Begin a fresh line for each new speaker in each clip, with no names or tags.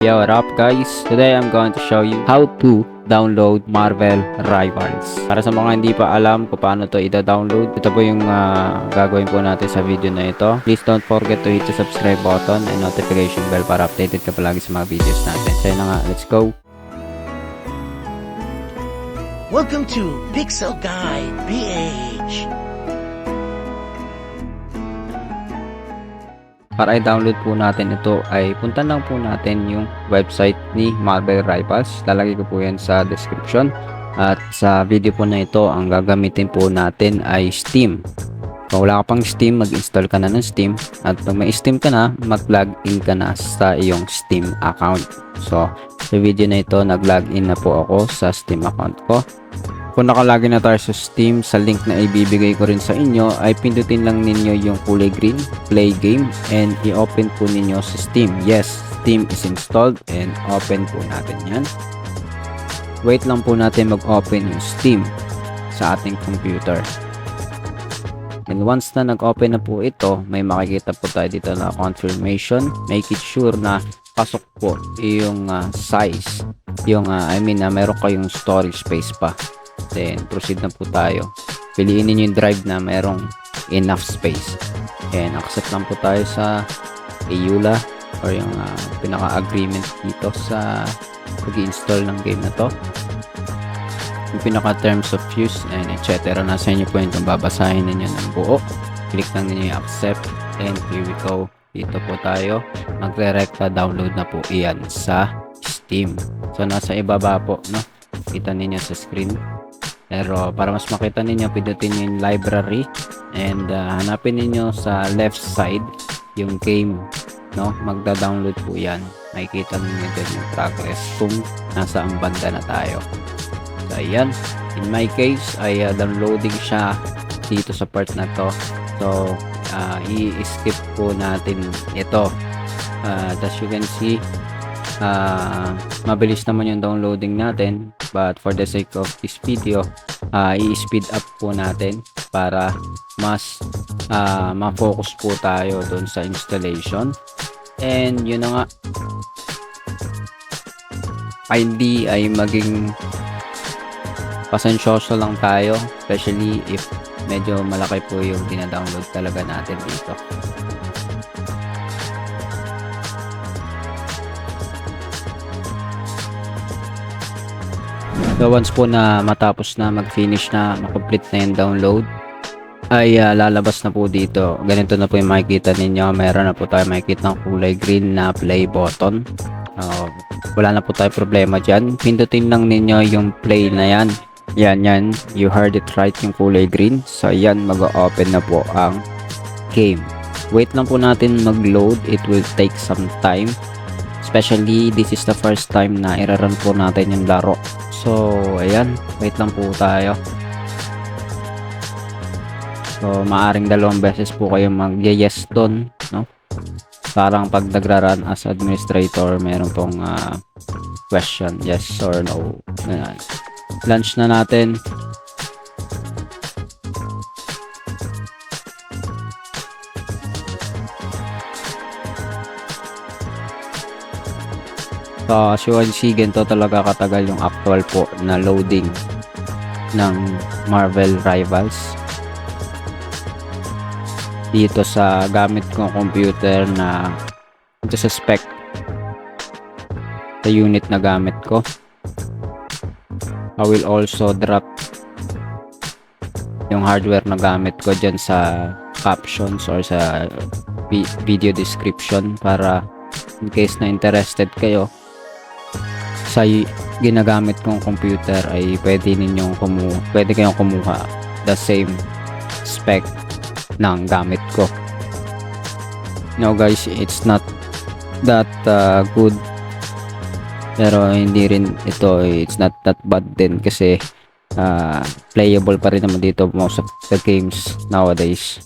Yo, what up guys? Today I'm going to show you how to download Marvel Rivals. Para sa mga hindi pa alam kung paano to i-download, ito po yung gagawin po natin sa video na ito. Please don't forget to hit the subscribe button and notification bell para updated ka palagi sa mga videos natin. So yun na nga, let's go!
Welcome to Pixel Guide PH.
Para i-download po natin ito ay punta lang po natin yung website ni Marvel Rivals. Lalagay ko po yan sa description. At sa video po na ito, ang gagamitin po natin ay Steam. Kung wala ka pang Steam, mag-install ka na ng Steam. At pag may Steam ka na, mag-login ka na sa iyong Steam account. So, sa video na ito, nag-login na po ako sa Steam account ko. Kung nakalagin na tayo sa Steam, sa link na ibibigay ko rin sa inyo ay pindutin lang ninyo yung kulay green, play game, and i-open po ninyo sa Steam. Yes, Steam is installed and open po natin yan. Wait lang po natin mag-open yung Steam sa ating computer. And once na nag-open na po ito, may makikita po tayo dito na confirmation. Make it sure na pasok po yung size. Yung, meron kayong storage space pa. Then, proceed na po tayo. Piliin niyo yung drive na mayroong enough space. And, accept lang po tayo sa EULA or yung pinaka-agreement dito sa pag-install ng game na to. Yung pinaka-terms of use and etc. Nasa inyo po yun kung babasahin ninyo ng buo. Click lang ninyo yung accept and here we go. Dito po tayo. Magre-recta download na po iyan sa Steam. So, nasa ibaba po, no? Kita ninyo sa screen. Pero para mas makita ninyo, pindutin nyo yung library and hanapin ninyo sa left side yung game, no? Magda-download po yan. Makikita ninyo din yung progress kung nasa ang banda na tayo. So ayan, in my case ay downloading siya dito sa part na to. So i-skip po natin ito. As you can see, mabilis naman yung downloading natin, but for the sake of this video, i-speed up po natin para mas ma-focus po tayo doon sa installation. And yun na nga, hindi ay maging pasensyoso lang tayo, especially if medyo malaki po yung dina-download talaga natin dito. So once po na matapos na, mag-finish na, makomplete na yung download, ay lalabas na po dito. Ganito na po yung makikita ninyo. Meron na po tayo makikita ng kulay green na play button. Wala na po tayo problema dyan. Pindutin lang ninyo yung play na yan. Yan. You heard it right, yung kulay green. So yan, mag-open na po ang game. Wait lang po natin mag-load. It will take some time. Especially, this is the first time na i-run po natin yung laro. So, ayan. Wait lang po tayo. So, maaring dalawang beses po kayo mag-yes doon, no? Parang pag nagra-run as administrator, meron pong question, yes or no. Ayan. Launch na natin. So, as you can see, ganito talaga katagal yung actual po na loading ng Marvel Rivals dito sa gamit kong computer na ito sa spec sa unit na gamit ko. I will also drop yung hardware na gamit ko dyan sa captions or sa video description para in case na interested kayo sa ginagamit kong computer ay pwede kayong kumuha the same spec ng gamit ko. No guys, it's not that good, pero hindi rin ito, it's not that bad din kasi playable pa rin naman dito most of the games nowadays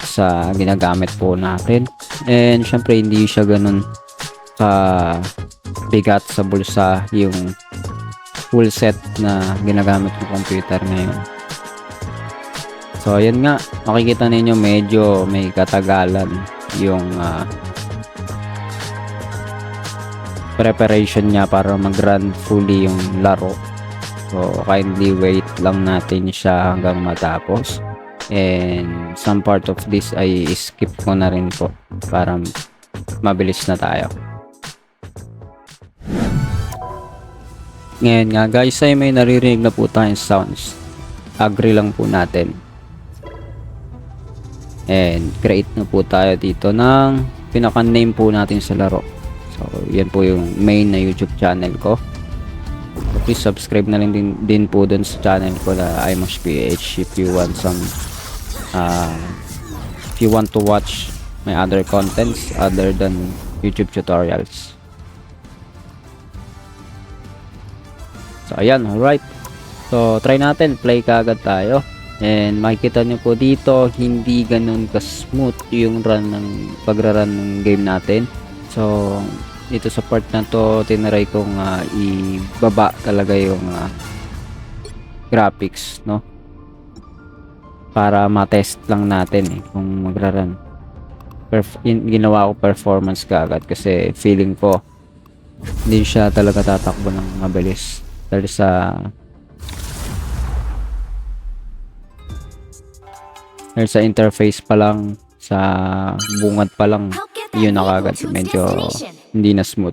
sa ginagamit po natin. And syempre hindi siya ganun bigat sa bulsa yung full set na ginagamit ng computer ngayon. So ayan nga, makikita ninyo medyo may katagalan yung preparation niya para mag-run fully yung laro. So kindly wait lang natin siya hanggang matapos. And some part of this ay skip ko na rin po para mabilis na tayo. Ngayon nga guys ay may naririnig na po tayong sounds. Agree lang po natin. And create na po tayo dito ng pinaka-name po natin sa laro. So yan po yung main na YouTube channel ko. So, please subscribe na lang din po dun sa channel ko na iMoshPH if you want some if you want to watch my other contents other than YouTube tutorials. So ayan, alright. So try natin, play kaagad tayo. And makikita nyo po dito, hindi ganun ka-smooth yung pagra-run ng game natin. So dito sa part na to, tinaray kong ibaba talaga yung graphics, no? Para ma-test lang natin kung magra-run. Ginawa ko performance kaagad kasi feeling ko hindi siya talaga tatakbo ng mabilis. Dahil sa interface pa lang, sa bungad pa lang, yun na kagad medyo hindi na smooth.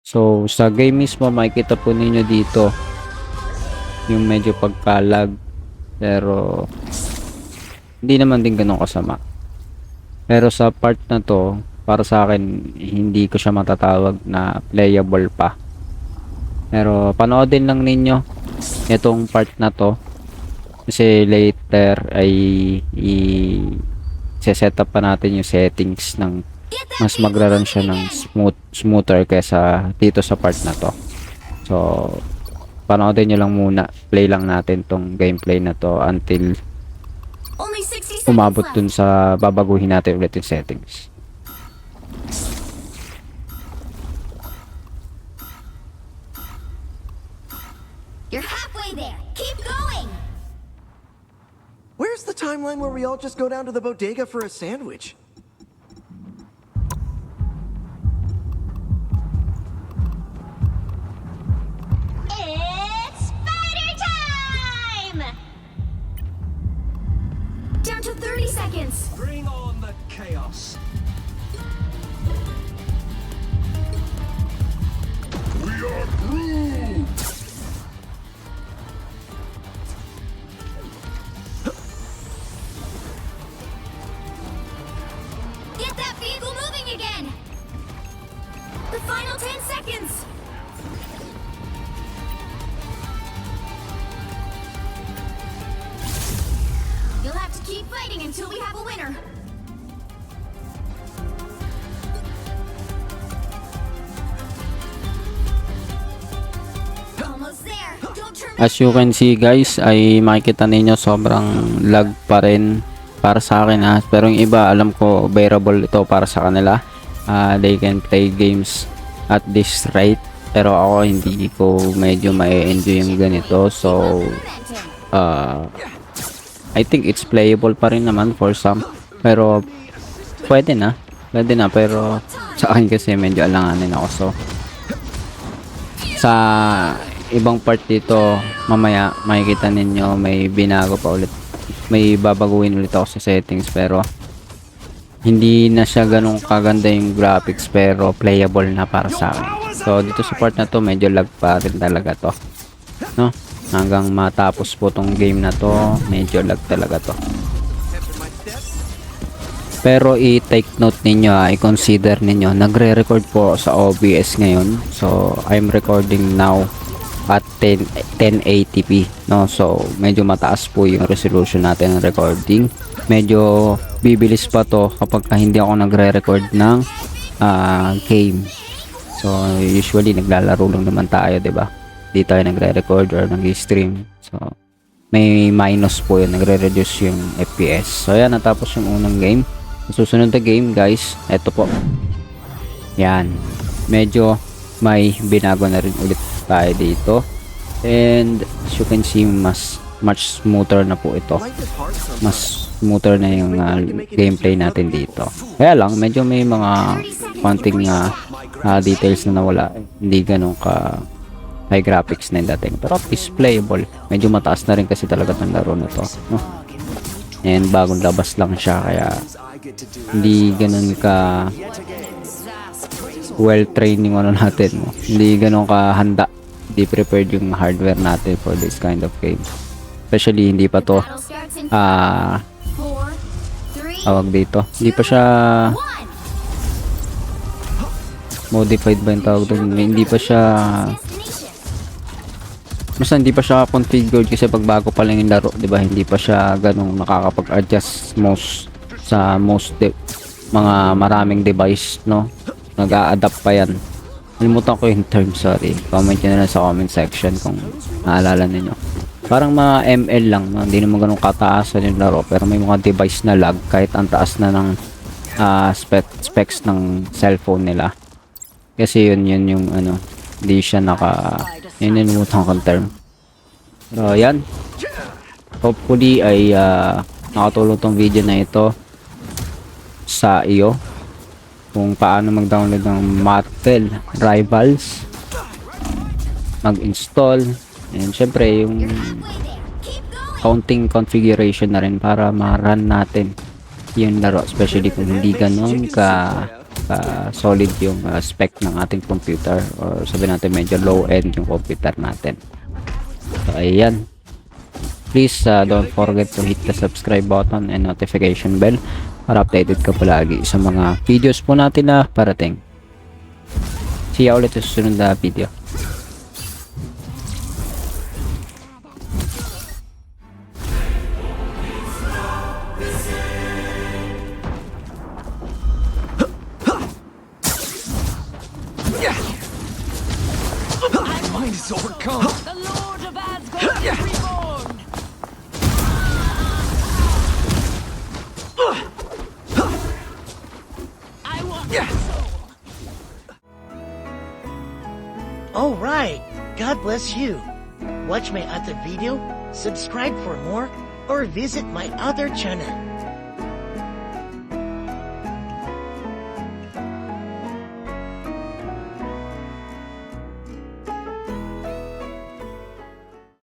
So sa game mismo makikita po ninyo dito yung medyo pagkalag, pero hindi naman din ganun kasama. Pero sa part na to, para sa akin hindi ko siya matatawag na playable pa. Pero panoodin lang ninyo itong part na to kasi later ay i-set up pa natin yung settings ng mas magra-run siya ng smoother kaysa dito sa part na to. So panoodin nyo lang muna, play lang natin tong gameplay na to until umabot dun sa babaguhin natin ulit yung settings.
You're halfway there. Keep going.
Where's the timeline where we all just go down to the bodega for a sandwich?
It's spider time! Down to 30 seconds.
Bring on the chaos. We are Groot!
Get that vehicle moving again. The final 10 seconds. You'll have to keep fighting until we have a winner. Almost there. Don't turn
As you can see guys, ay makikita ninyo sobrang lag pa rin para sa akin pero yung iba alam ko bearable ito para sa kanila. They can play games at this rate, pero ako hindi ko medyo ma-enjoy yung ganito. So I think it's playable pa rin naman for some, pero pwede na pero sa akin kasi medyo alanganin ako. So sa ibang part dito mamaya makikita ninyo may binago pa ulit, may babaguhin ulit ako sa settings, pero hindi na siya ganun kaganda yung graphics, pero playable na para sa akin. So dito sa part na to medyo lag pa rin talaga to, no? Hanggang matapos po tong game na to medyo lag talaga to. Pero i-take note ninyo, i-consider ninyo, nagre-record po sa OBS ngayon. So I'm recording now at 1080p, no? So medyo mataas po yung resolution natin ng recording. Medyo bibilis pa to kapag hindi ako nagre-record ng game. So usually naglalaro lang naman tayo, 'di ba? Di tayo nagre-record or nag-stream. So may minus po yun, nagre-reduce yung FPS. So yan, natapos yung unang game. Susunod na game guys, eto po. Yan, medyo may binago na rin ulit tayo dito. And as you can see, much smoother na po ito. Mas smoother na yung gameplay natin dito. Kaya lang medyo may mga konting details na nawala. Hindi ganun ka high graphics na yung dating. Pero at least playable. Medyo mataas na rin kasi talaga ng laro na to. No? And bagong labas lang siya kaya hindi ganun ka well trained yung ano natin. No? Hindi ganun ka handa. Hindi prepared yung hardware natin for this kind of game. Especially hindi pa to
Battle starts in
ah
4, 3,
tawag dito. Hindi pa siya
1.
modified ba yung tawag doon? Hindi pa siya
Destination.
basta hindi pa siya configured kasi pag bago pa lang yung laro, 'di ba? Hindi pa siya ganung nakakapag-adjust sa mga maraming device, no? Nag-a-adapt pa yan. Nalimutan ko yung term, sorry. Comment nyo na lang sa comment section kung naalala niyo. Parang mga ML lang, no? Hindi naman ganun kataasan yung laro, pero may mga device na lag kahit ang taas na ng specs ng cellphone nila. Kasi yun yung ano, hindi siya yun yung nalimutan kong term. Pero yan. Hopefully ay nakatulong tong video na ito sa iyo kung paano mag-download ng Marvel Rivals, mag-install, and syempre yung
You're halfway there. Keep going.
counting configuration na rin para ma-run natin yung laro, especially kung hindi ganun ka solid yung spec ng ating computer, or sabi natin medyo low end yung computer natin. So ayan, please don't forget to hit the subscribe button and notification bell para updated ka palagi sa mga videos po natin na parating. See ya ulit sa susunod na video.
Mind is overcome.
The Lord of Asgard is reborn! I want your soul!
Alright, God bless you. Watch my other video, subscribe for more, or visit my other channel.